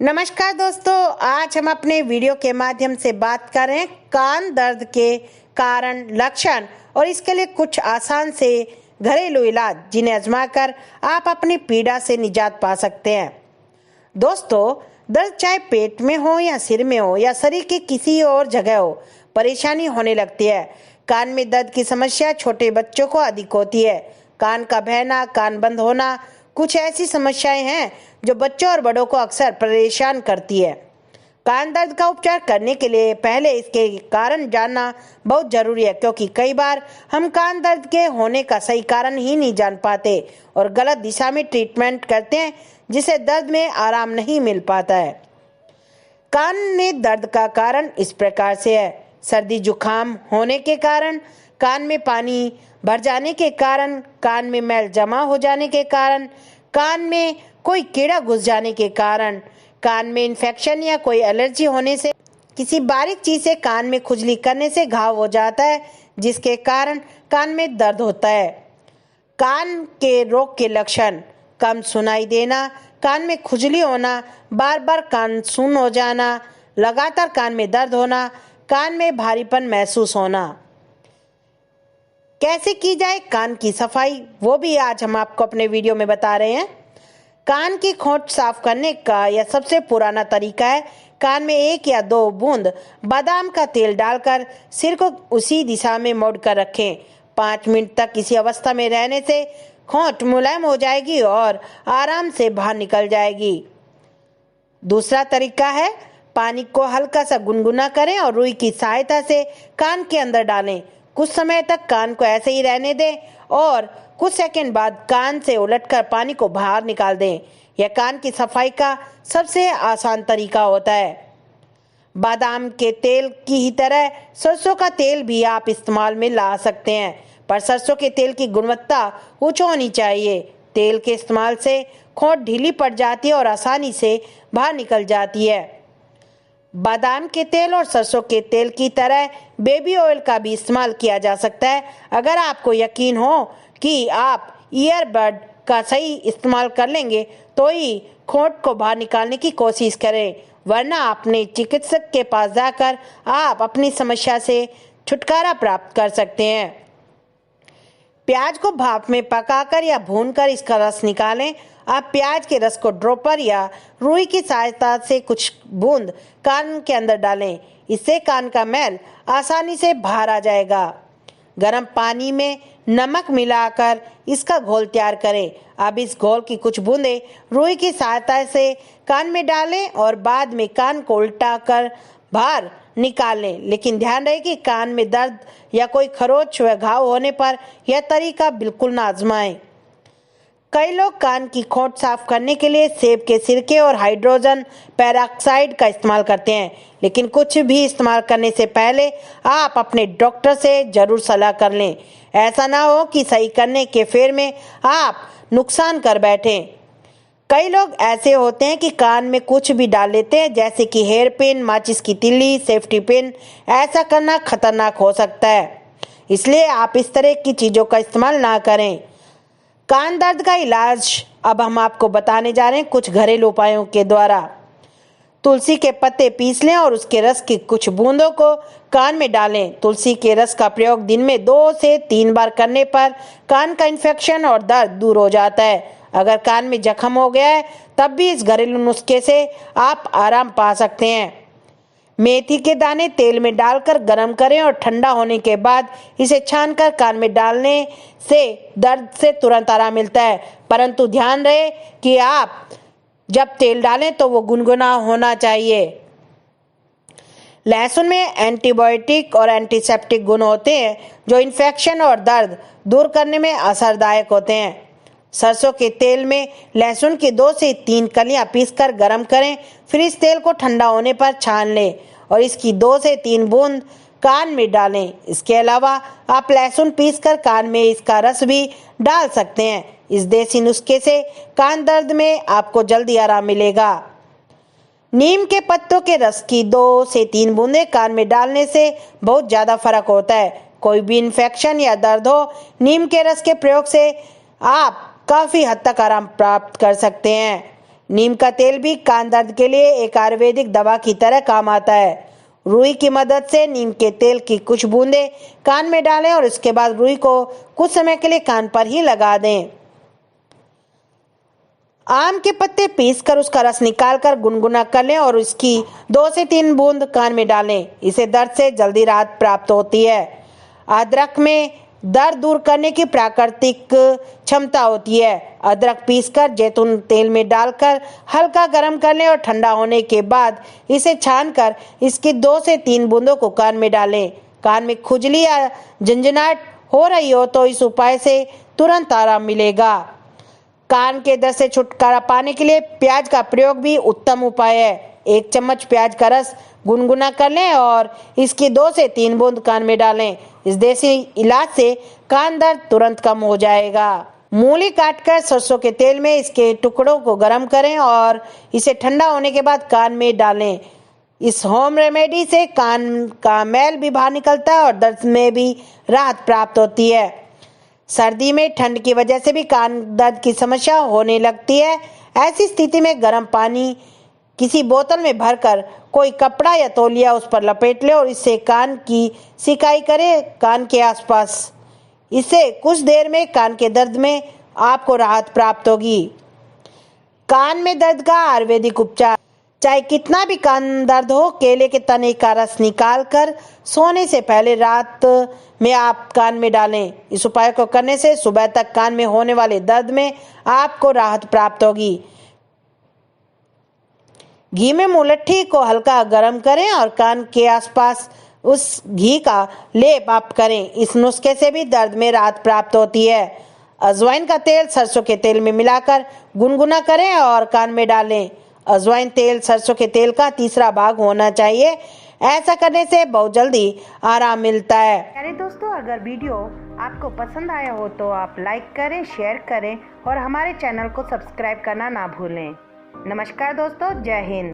नमस्कार दोस्तों, आज हम अपने वीडियो के माध्यम से बात करें कान दर्द के कारण, लक्षण और इसके लिए कुछ आसान से घरेलू इलाज जिन्हें आजमाकर आप अपनी पीड़ा से निजात पा सकते हैं। दोस्तों, दर्द चाहे पेट में हो या सिर में हो या शरीर की किसी और जगह हो, परेशानी होने लगती है। कान में दर्द की समस्या छोटे बच्चों को अधिक होती है। कान का बहना, कान बंद होना कुछ ऐसी समस्याएं हैं जो बच्चों और बड़ों को अक्सर परेशान करती है। कान दर्द का उपचार करने के लिए पहले इसके कारण जानना बहुत जरूरी है, क्योंकि कई बार हम कान दर्द के होने का सही कारण ही नहीं जान पाते और गलत दिशा में ट्रीटमेंट करते हैं, जिससे दर्द में आराम नहीं मिल पाता है। कान में दर्द का कारण इस प्रकार से है: सर्दी जुकाम होने के कारण, कान में पानी भर जाने के कारण, कान में मैल जमा हो जाने के कारण, कान में कोई कीड़ा घुस जाने के कारण, कान में इन्फेक्शन या कोई एलर्जी होने से, किसी बारीक चीज से कान में खुजली करने से घाव हो जाता है, जिसके कारण कान में दर्द होता है। कान के रोग के लक्षण: कम सुनाई देना, कान में खुजली होना, बार बार कान सुन्न हो जाना, लगातार कान में दर्द होना, कान में भारीपन महसूस होना। कैसे की जाए कान की सफाई, वो भी आज हम आपको अपने वीडियो में बता रहे हैं। कान की खोंच साफ करने का यह सबसे पुराना तरीका है। कान में 1 या 2 बूंद बादाम का तेल डालकर सिर को उसी दिशा में मोड़ कर रखें। 5 मिनट तक इसी अवस्था में रहने से खोंच मुलायम हो जाएगी और आराम से बाहर निकल जाएगी। दूसरा तरीका है, पानी को हल्का सा गुनगुना करें और रुई की सहायता से कान के अंदर डालें। कुछ समय तक कान को ऐसे ही रहने दें और कुछ सेकंड बाद कान से उलटकर पानी को बाहर निकाल दें। यह कान की सफाई का सबसे आसान तरीका होता है। बादाम के तेल की ही तरह सरसों का तेल भी आप इस्तेमाल में ला सकते हैं, पर सरसों के तेल की गुणवत्ता उच्च होनी चाहिए। तेल के इस्तेमाल से खोंच ढीली पड़ जाती है और आसानी से बाहर निकल जाती है। बादाम के तेल और सरसों के तेल की तरह बेबी ऑयल का भी इस्तेमाल किया जा सकता है। अगर आपको यकीन हो कि आप ईयरबड का सही इस्तेमाल कर लेंगे तो ही खोंच को बाहर निकालने की कोशिश करें, वरना अपने चिकित्सक के पास जाकर आप अपनी समस्या से छुटकारा प्राप्त कर सकते हैं। प्याज को भाप में पकाकर या भूनकर इसका रस निकालें। आप प्याज के रस को ड्रॉपर या रुई की सहायता से कुछ बूंद कान के अंदर डालें। इससे कान का मैल आसानी से बाहर आ जाएगा। गर्म पानी में नमक मिलाकर इसका घोल तैयार करें। अब इस घोल की कुछ बूंदें रुई की सहायता से कान में डालें और बाद में कान को उल्टा कर बाहर निकाल लें। लेकिन ध्यान रहे कि कान में दर्द या कोई खरोच व घाव होने पर यह तरीका बिल्कुल ना आजमाएं। कई लोग कान की खोंच साफ करने के लिए सेब के सिरके और हाइड्रोजन पेरोक्साइड का इस्तेमाल करते हैं, लेकिन कुछ भी इस्तेमाल करने से पहले आप अपने डॉक्टर से जरूर सलाह कर लें। ऐसा ना हो कि सही करने के फेर में आप नुकसान कर बैठें। कई लोग ऐसे होते हैं कि कान में कुछ भी डाल लेते हैं, जैसे कि हेयर पिन, माचिस की तिल्ली, सेफ्टी पिन। ऐसा करना खतरनाक हो सकता है, इसलिए आप इस तरह की चीज़ों का इस्तेमाल ना करें। कान दर्द का इलाज अब हम आपको बताने जा रहे हैं कुछ घरेलू उपायों के द्वारा। तुलसी के पत्ते पीस लें और उसके रस की कुछ बूंदों को कान में डालें। तुलसी के रस का प्रयोग दिन में 2 से 3 बार करने पर कान का इन्फेक्शन और दर्द दूर हो जाता है। अगर कान में जख्म हो गया है तब भी इस घरेलू नुस्खे से आप आराम पा सकते हैं। मेथी के दाने तेल में डालकर गर्म करें और ठंडा होने के बाद इसे छानकर कान में डालने से दर्द से तुरंत आराम मिलता है, परंतु ध्यान रहे कि आप जब तेल डालें तो वो गुनगुना होना चाहिए। लहसुन में एंटीबायोटिक और एंटीसेप्टिक गुण होते हैं जो इन्फेक्शन और दर्द दूर करने में असरदायक होते हैं। सरसों के तेल में लहसुन की 2 से 3 कलियां पीसकर गर्म करें, फिर इस तेल को ठंडा होने पर छान लें और इसकी 2 से 3 बूंद कान में डालें। इसके अलावा आप लहसुन पीसकर कान में इसका रस भी डाल सकते हैं। इस देसी नुस्खे से कान दर्द में आपको जल्दी आराम मिलेगा। नीम के पत्तों के रस की 2 से 3 बूंदें कान में डालने से बहुत ज़्यादा फर्क होता है। कोई भी इन्फेक्शन या दर्द हो, नीम के रस के प्रयोग से आप काफ़ी हद तक आराम प्राप्त कर सकते हैं। नीम का तेल भी कान दर्द के लिए एक आयुर्वेदिक दवा की तरह काम आता है। रुई की मदद से नीम के तेल की कुछ बूंदें कान में डालें और इसके बाद रुई को कुछ समय के लिए कान पर ही लगा दें। आम के पत्ते पीसकर उसका रस निकालकर गुनगुना कर लें और इसकी 2 से 3 बूंद कान में डालें। इसे दर्द से जल्दी राहत प्राप्त होती है। अदरक में दर्द दूर करने की प्राकृतिक क्षमता होती है। अदरक पीसकर जैतून तेल में डालकर हल्का गर्म कर लें और ठंडा होने के बाद इसे छानकर इसकी 2 से 3 बूंदों को कान में डालें। कान में खुजली या झंझनाहट हो रही हो तो इस उपाय से तुरंत आराम मिलेगा। कान के दर्द से छुटकारा पाने के लिए प्याज का प्रयोग भी उत्तम उपाय है। 1 चम्मच प्याज का रस गुनगुना कर लें और इसकी 2 से 3 बूंद कान में डालें। इस देसी इलाज से कान दर्द तुरंत कम हो जाएगा। मूली काटकर सरसों के तेल में इसके टुकड़ों को गर्म करें और इसे ठंडा होने के बाद कान में डालें। इस होम रेमेडी से कान का मैल भी बाहर निकलता है और दर्द में भी राहत प्राप्त होती है। सर्दी में ठंड की वजह से भी कान दर्द की समस्या होने लगती है। ऐसी स्थिति में गर्म पानी किसी बोतल में भरकर कोई कपड़ा या तौलिया उस पर लपेट ले और इससे कान की सिकाई करें कान के आसपास। इससे कुछ देर में कान के दर्द में आपको राहत प्राप्त होगी। कान में दर्द का आयुर्वेदिक उपचार। चाहे कितना भी कान दर्द हो, केले के तने का रस निकालकर सोने से पहले रात में आप कान में डालें। इस उपाय को करने से सुबह तक कान में होने वाले दर्द में आपको राहत प्राप्त होगी। घी में मुलट्ठी को हल्का गर्म करें और कान के आसपास उस घी का लेप आप करें। इस नुस्खे से भी दर्द में राहत प्राप्त होती है। अजवाइन का तेल सरसों के तेल में मिलाकर गुनगुना करें और कान में डालें। अजवाइन तेल सरसों के तेल का तीसरा भाग होना चाहिए। ऐसा करने से बहुत जल्दी आराम मिलता है। अरे दोस्तों, अगर वीडियो आपको पसंद आया हो तो आप लाइक करें, शेयर करें और हमारे चैनल को सब्सक्राइब करना ना भूलें। नमस्कार दोस्तों, जय हिंद।